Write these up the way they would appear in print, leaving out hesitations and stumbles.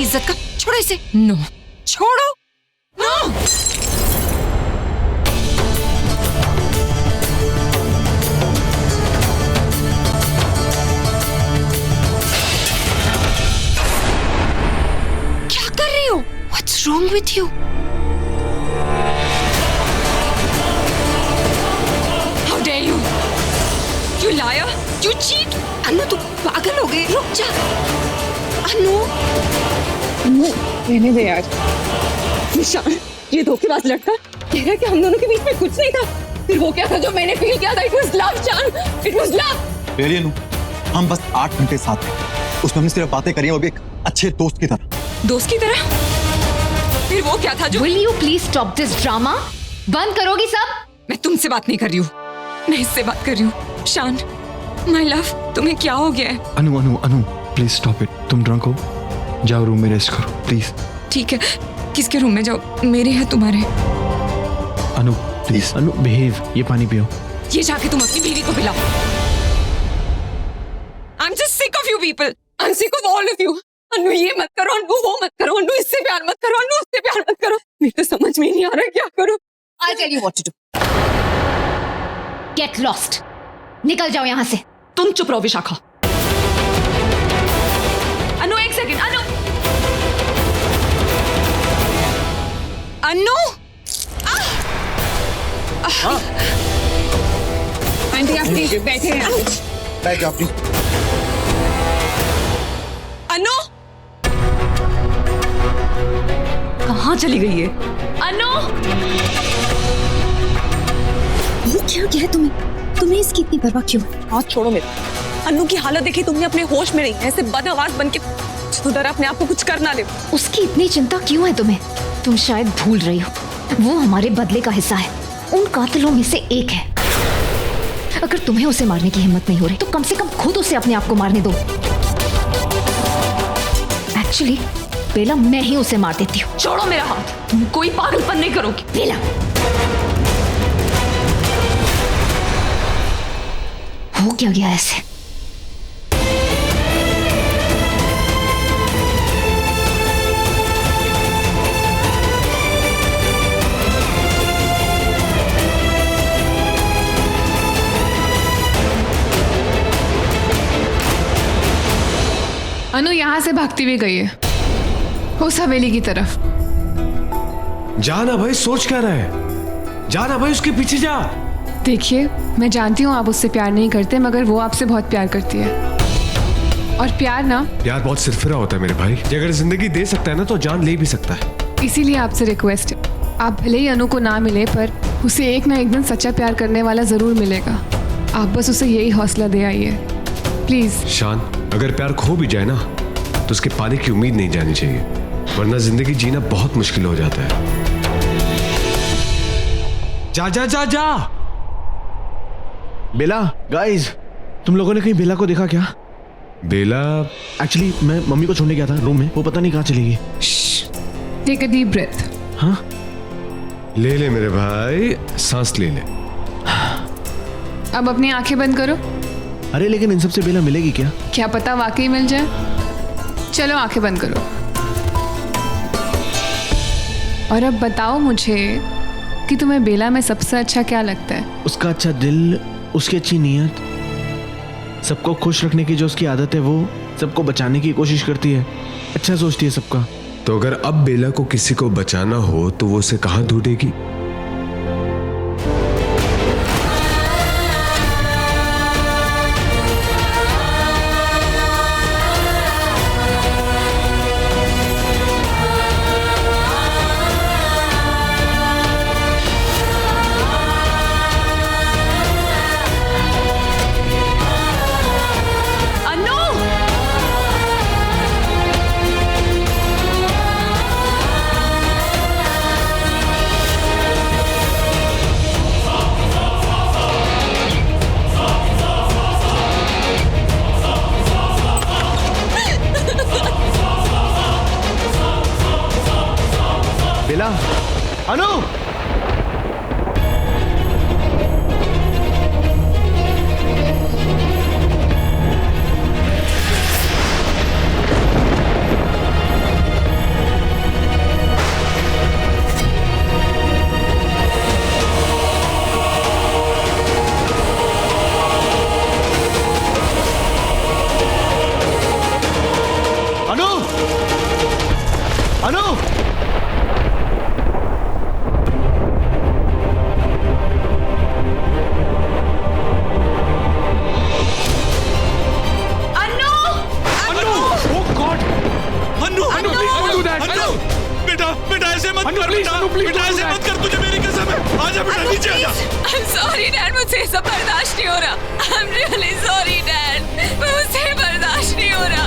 इज्जत का। छोड़ो इसे। नो, छोड़ो। नो। क्या कर रही हो? What's wrong with you? How dare you? You liar! You cheat! अनु तू पागल हो गई। रुक जा। अनु रहने दे यार। निशान, ये धोखेबाज लड़का कह रहा है कि हम दोनों के बीच में कुछ नहीं था। फिर वो क्या था जो मैंने फील किया था? इट वाज लव जान, इट वाज लव। रियली अनु, हम बस 8 घंटे साथ थे। उसमें हमने सिर्फ बातें करी हैं, वो भी एक अच्छे दोस्त की तरह। दोस्त की तरह? फिर वो क्या था जो? Will you please stop this drama? बंद करोगी सब? मैं तुमसे बात नहीं कर रही हूँ, मैं इससे बात कर रही हूँ। शान, माय लव, तुम्हें क्या हो गया है? अनु अनु अनु प्लीज स्टॉप इट। तुम ड्रंक हो, जाओ रूम में रेस्ट करो प्लीज। ठीक है, किसके रूम में जाओ? मेरे है तुम्हारे? अनु प्लीज, अनु बिहेव। ये पानी पियो। ये जाके तुम अपनी बीवी को पिलाओ। I'm just sick of you people. I'm sick of all of you. अनु ये मत करो, अनु वो मत करो, अनु इससे प्यार मत करो, अनु उससे प्यार मत करो। मेरे तो समझ में नहीं आ रहा क्या करूं। I'll tell you what to do. Get lost. निकल जाओ यहाँ से। तुम चुप रहो विशाखा। अनु एक सेकंड। अनु अनु आंटी आप प्लीज बैठे हैं। बैठ जाओ प्लीज। अनु कहाँ चली गई है? अनु ये क्या किया तुम्हें? तुम्हें इसकी इतनी परवाह क्यों? हाथ छोड़ो मेरा। अनु की हालत देखी तुमने? अपने होश में नहीं, ऐसे बदआवाज बन के सुधर अपने आप को कुछ करना ले। उसकी इतनी चिंता क्यों है तुम्हें? तुम शायद भूल रही हो, वो हमारे बदले का हिस्सा है, उन कातिलों में से एक है। अगर तुम्हें उसे मारने की हिम्मत नहीं हो रही तो कम से कम खुद उसे अपने आप को मारने दो। एक्चुअली बेला, मैं ही उसे मार देती हूँ। छोड़ो मेरा हाथ। तुम कोई पागलपन नहीं करोगी। बेला, हो क्या गया ऐसे? अनु यहाँ से भागती हुई गई है उस हवेली की तरफ। जाना भाई, सोच क्या रहा है? जाना भाई, उसके पीछे जा। देखिए, मैं जानती हूँ आप उससे प्यार नहीं करते, मगर वो आपसे बहुत प्यार करती है। और प्यार बहुत सिरफिरा होता है मेरे भाई। ये अगर जिंदगी दे सकता है ना तो जान ले भी सकता है। इसीलिए आपसे रिक्वेस्ट है, आप भले ही अनु को ना मिले पर उसे एक ना एक दिन सच्चा प्यार करने वाला जरूर मिलेगा। आप बस उसे यही हौसला दे आइए प्लीज। शान, अगर प्यार खो भी जाए ना तो उसके पाने की उम्मीद नहीं जानी चाहिए, वरना जिंदगी जीना बहुत मुश्किल हो जाता है। जा जा जा जा। बेला, गाइस, तुम लोगों ने कहीं बेला को देखा क्या? बेला? एक्चुअली मैं मम्मी को छोड़ने गया था रूम में, वो पता नहीं कहाँ चली गई। Take a deep breath. हाँ, ले ले मेरे भाई, सांस ले ले। अब अपनी आंखें बंद करो। अरे लेकिन इन सब से बेला मिलेगी क्या? क्या पता वाकई मिल जाए। चलो आंखें बंद करो और अब बताओ मुझे कि तुम्हें बेला में सबसे अच्छा क्या लगता है? उसका अच्छा दिल, उसकी अच्छी नीयत, सबको खुश रखने की जो उसकी आदत है, वो सबको बचाने की कोशिश करती है, अच्छा सोचती है सबका। तो अगर अब बेला को किसी को बचाना हो तो वो उसे कहाँ ढूंढेगी? बेला, अनु! अनु प्लीज बेटा ऐसे मत कर, तुझे मेरी कसम है। आजा बेटा, नीचे आजा। I'm sorry डैड, मुझसे ये सब बर्दाश्त नहीं हो रहा। I'm really sorry डैड, मुझसे बर्दाश्त नहीं हो रहा।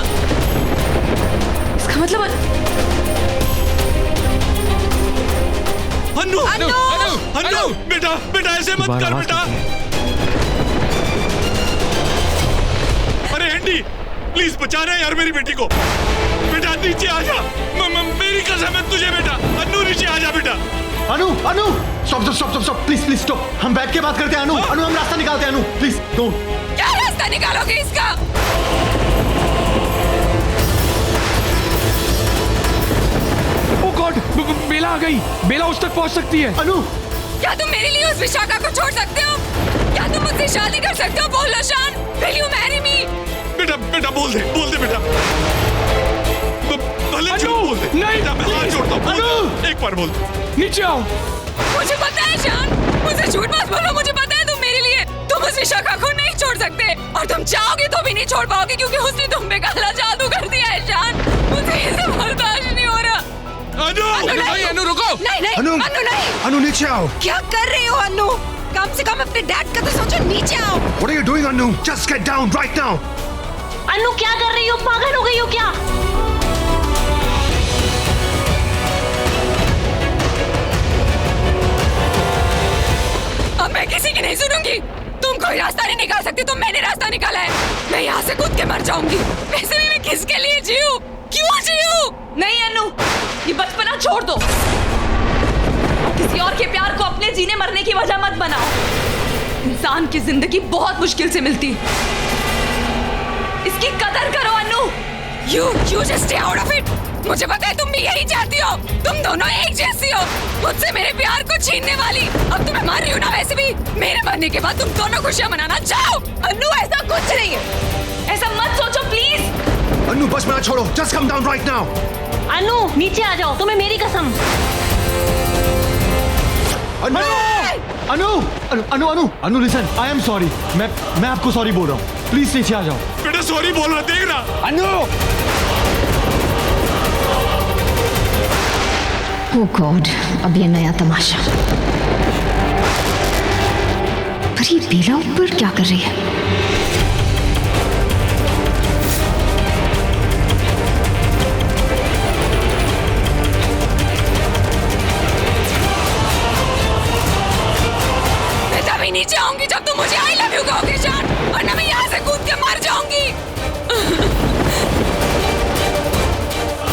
इसका मतलब अन्नू अन्नू अन्नू, बेटा बेटा ऐसे मत कर बेटा। अरे एंडी प्लीज बचा रहे यार मेरी बेटी को। बेटा नीचे आजा, मेरी कसम है तुझे बेटा। अन्नू नीचे आजा बेटा। अनु अनु स्टॉप प्लीज प्लीज स्टॉप। हम बैठ के बात करते हैं अनु। अनु हम रास्ता निकालते हैं अनु, प्लीज डोंट। क्या रास्ता निकालोगे इसका? ओ गॉड, बेला आ गई। बेला उस तक पहुंच सकती है। अनु क्या तुम मेरे लिए उस विशाखा को छोड़ सकते हो? क्या तुम मुझसे शादी कर सकते हो? बोलो शान, will you marry me? बेटा बेटा बोल दे बेटा। भले झूठ बोल दे। नहीं, बेटा मैं हाथ जोड़ता हूँ, बोल दे, एक बार बोल दे। नीचे आओ। मुझे पता है शान, मुझे झूठ मत बोलो। मुझे पता है तुम मेरे लिए, तुम उस विशाखा को नहीं छोड़ सकते, और तुम चाहोगे तो भी नहीं छोड़ पाओगे, क्योंकि उसने तुम पे काला जादू कर दिया है शान। मुझे ये सब बर्दाश्त नहीं हो रहा। अनु रुको। नहीं अनु नहीं। अनु नीचे आओ। क्या कर रही हो अनु? कम से कम अपने डैड का तो सोचो। नीचे आओ। What are you doing Anu? Just get down right now. अनु क्या कर रही हो? पागल हो गई हो क्या? अब मैं किसी की नहीं सुनूंगी। तुम कोई रास्ता नहीं निकाल सकती, तुम मैंने रास्ता निकाला है। मैं यहाँ से कूद के मर जाऊंगी। वैसे भी मैं किसके लिए जीऊं? क्यों जीऊं? नहीं अनु, ये बचपना छोड़ दो। किसी और के प्यार को अपने जीने मरने की वजह मत बनाओ। इंसान की जिंदगी बहुत मुश्किल से मिलती, इसकी कदर करो अनु। You just stay out of it. मुझे पता है तुम भी यही चाहती हो। तुम दोनों एक जैसी हो, मुझसे मेरे प्यार को छीनने वाली। अब तुम्हें मार रही हो ना, वैसे भी मेरे मरने के बाद तुम दोनों खुशियां मनाना चाहो। अनु ऐसा कुछ नहीं है, ऐसा मत सोचो प्लीज। अनु बस मना छोड़ो। Just come down right now. अनु नीचे आ जाओ, तुम्हें मेरी कसम। अनु अनु अनु अनु अनु अनु लिसन, आई एम सॉरी। मैं आपको सॉरी बोल रहा हूँ, प्लीज नीचे आ जाओ। बेटा सॉरी बोल रहा, देख ना। अनु ओह गॉड, अब ये नया तमाशा। पर ये बेला ऊपर क्या कर रही है? मैं तभी नीचे आऊंगी जब तुम मुझे आई लव यू कहोगे शान, वरना मैं यहाँ से कूद के मर जाऊंगी।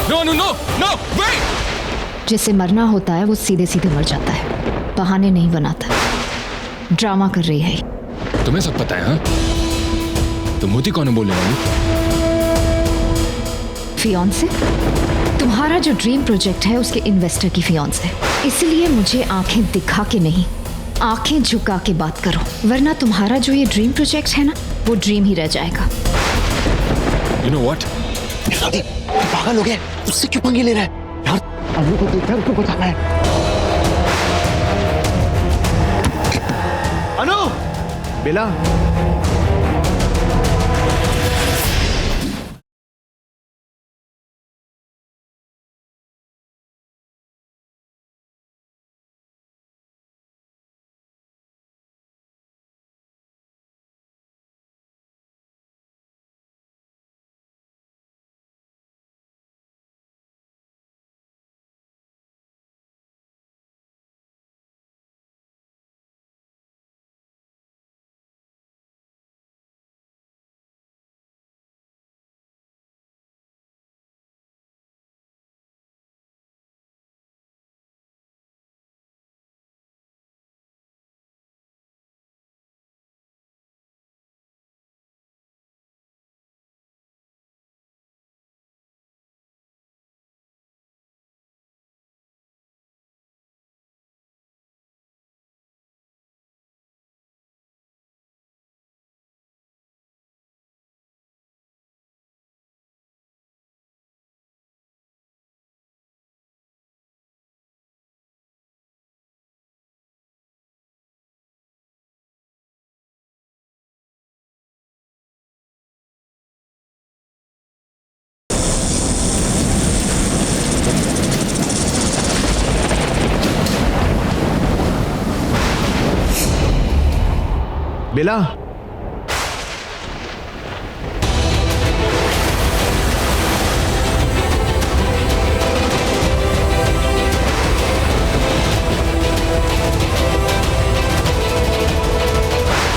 No wait. जिसे मरना होता है वो सीधे सीधे मर जाता है, बहाने नहीं बनाता। ड्रामा कर रही है। तुम्हें सब पता है? हाँ, तुम होती कौन है बोलने वाली? फियांसे? तुम्हारा जो ड्रीम प्रोजेक्ट है उसके इन्वेस्टर की फियांसे। इसलिए मुझे आंखें दिखा के नहीं, आंखें झुका के बात करो, वरना तुम्हारा जो ये ड्रीम प्रोजेक्ट है ना, वो ड्रीम ही रह जाएगा। You know what? पागल हो गया, उससे क्यों पंगे ले रहा है यार? अनु को देखकर उसको बताना है। अनु बेला बेला,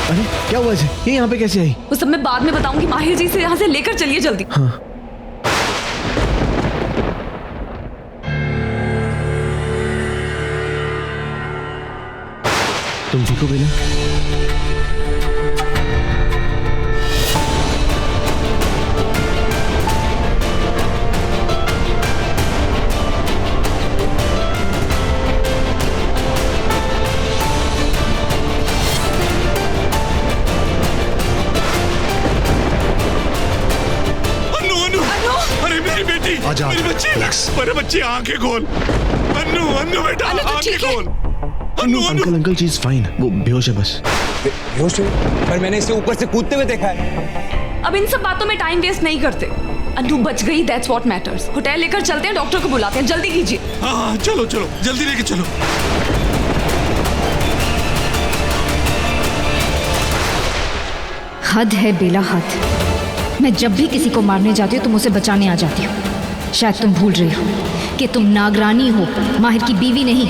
अरे क्या हुआ इसे? ये यहाँ पे कैसे आई? वो सब मैं बाद में बताऊंगी। माहिर जी से यहाँ से लेकर चलिए जल्दी। हाँ। तुम ठीक हो बेला? आजा, मेरी बच्ची, मेरे बच्ची आंखें खोल। अन्नू, अन्नू बेटा, आंखें खोल। अन्नू, अन्नू। अंकल अंकल चीज फाइन, वो बेहोश है बस। बेहोश है? पर मैंने इसे ऊपर से कूदते हुए देखा है। अब इन सब बातों में टाइम वेस्ट नहीं करते। अन्नू बच गई, दैट्स व्हाट मैटर्स। होटल लेकर चलते हैं, डॉक्टर को बुलाते हैं, जल्दी कीजिए। हाँ चलो चलो, जल्दी लेके चलो। हद है बेला, हद। मैं जब भी किसी को मारने जाती हूँ तुम उसे बचाने आ जाती हो। शायद तुम भूल रही हो कि तुम नागरानी हो, माहिर की बीवी नहीं।